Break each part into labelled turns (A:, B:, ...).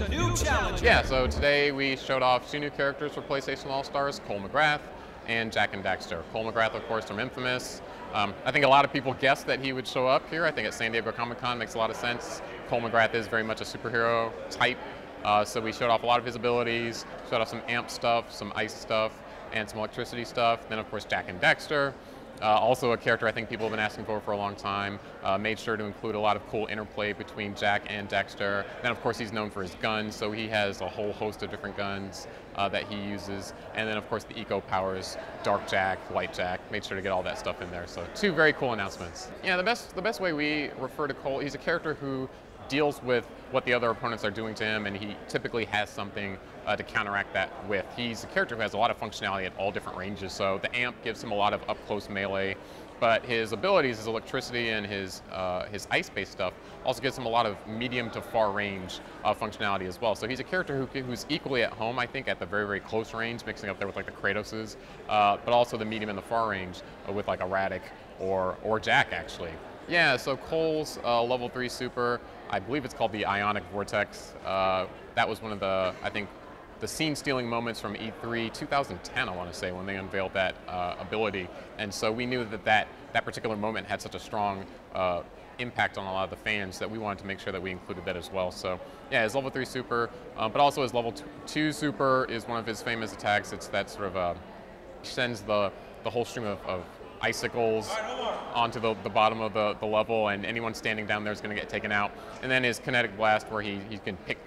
A: a new challenger.
B: Yeah, so today we showed off 2 new characters for PlayStation All-Stars, MacGrath and Jak Daxter. MacGrath, of course, from Infamous. I think a lot of people guessed that he would show up here. I think at San Diego Comic-Con makes a lot of sense. MacGrath is very much a superhero type, so we showed off a lot of his abilities, showed off some amp stuff, some ice stuff, and some electricity stuff. Then, of course, Jak Daxter. Also a character I think people have been asking for a long time. Made sure to include a lot of cool interplay between Jak and Dexter. Then of course he's known for his guns, so he has a whole host of different guns that he uses. And then of course the eco powers, Dark Jak, Light Jak. Made sure to get all that stuff in there. So 2 very cool announcements. Yeah, the best way we refer to Cole, he's a character who deals with what the other opponents are doing to him, and he typically has something to counteract that with. He's a character who has a lot of functionality at all different ranges, so the amp gives him a lot of up-close melee, but his abilities, his electricity and his ice-based stuff also gives him a lot of medium to far range functionality as well. So he's a character who's equally at home, I think, at the very, very close range, mixing up there with like the Kratoses, but also the medium and the far range with like a Radic or Jak actually. Yeah, so Cole's level 3 super, I believe it's called the Ionic Vortex. That was one of the, I think, the scene-stealing moments from E3 2010, I want to say, when they unveiled that ability. And so we knew that particular moment had such a strong impact on a lot of the fans that we wanted to make sure that we included that as well. So yeah, his level 3 super, but also his level 2 super is one of his famous attacks. It's that sort of, sends the whole stream of icicles onto the bottom of the level, and anyone standing down there is going to get taken out. And then his kinetic blast, where he can pick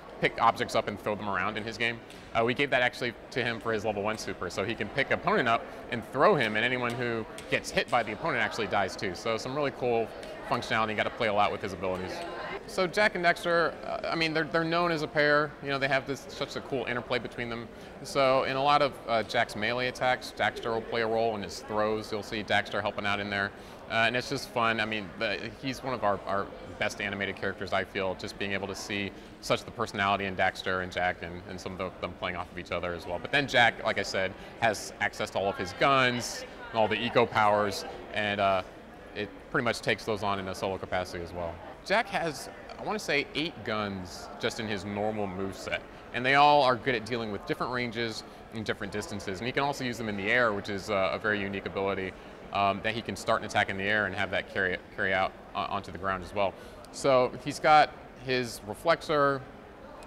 B: objects up and throw them around in his game. We gave that actually to him for his level 1 super, so he can pick an opponent up and throw him, and anyone who gets hit by the opponent actually dies too. So some really cool functionality. You got to play a lot with his abilities. So Jak and Dexter, I mean, they're known as a pair. You know, they have such a cool interplay between them. So in a lot of Jak's melee attacks, Dexter will play a role. In his throws, you'll see Dexter helping out in there. And it's just fun. I mean, he's one of our best animated characters, I feel, just being able to see such the personality in Dexter and Jak and some of them playing off of each other as well. But then Jak, like I said, has access to all of his guns, and all the eco powers, and it pretty much takes those on in a solo capacity as well. Jak has, I want to say, 8 guns just in his normal moveset, and they all are good at dealing with different ranges and different distances. And he can also use them in the air, which is a very unique ability that he can start an attack in the air and have that carry out onto the ground as well. So he's got his reflexor,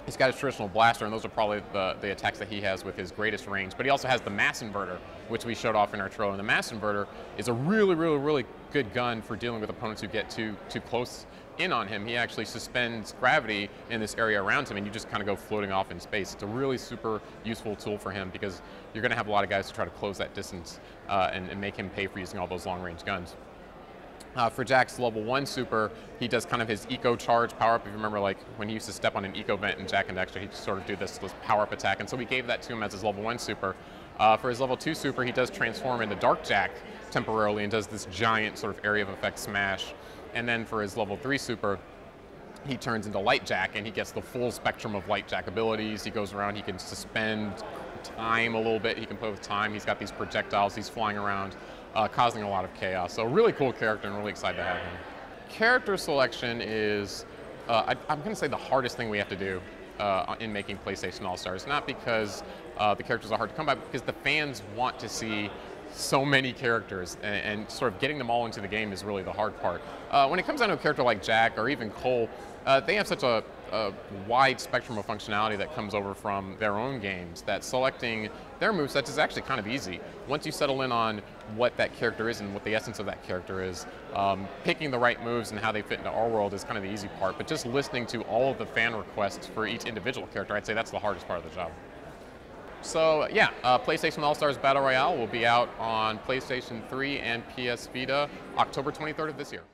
B: he's got his traditional blaster, and those are probably the attacks that he has with his greatest range. But he also has the mass inverter, which we showed off in our trailer. And the mass inverter is a really good gun for dealing with opponents who get too close in on him. He actually suspends gravity in this area around him, and you just kind of go floating off in space. It's a really super useful tool for him, because you're going to have a lot of guys to try to close that distance and make him pay for using all those long-range guns. For Jak's level 1 super, he does kind of his eco charge power up. If you remember, like when he used to step on an eco vent in Jak and Daxter, he'd sort of do this power up attack, and so we gave that to him as his level 1 super. For his level 2 super, he does transform into Dark Jak temporarily and does this giant sort of area of effect smash. And then for his level 3 super, he turns into Light Jak, and he gets the full spectrum of Light Jak abilities. He goes around, he can suspend time a little bit, he can play with time, he's got these projectiles, he's flying around, causing a lot of chaos. So really cool character, and really excited to have him. Character selection is, I'm going to say, the hardest thing we have to do in making PlayStation All-Stars. Not because the characters are hard to come by, but because the fans want to see so many characters, and sort of getting them all into the game is really the hard part. When it comes down to a character like Jak or even Cole, they have such a wide spectrum of functionality that comes over from their own games that selecting their movesets is actually kind of easy. Once you settle in on what that character is and what the essence of that character is, picking the right moves and how they fit into our world is kind of the easy part, but just listening to all of the fan requests for each individual character, I'd say that's the hardest part of the job. So yeah, PlayStation All-Stars Battle Royale will be out on PlayStation 3 and PS Vita October 23rd of this year.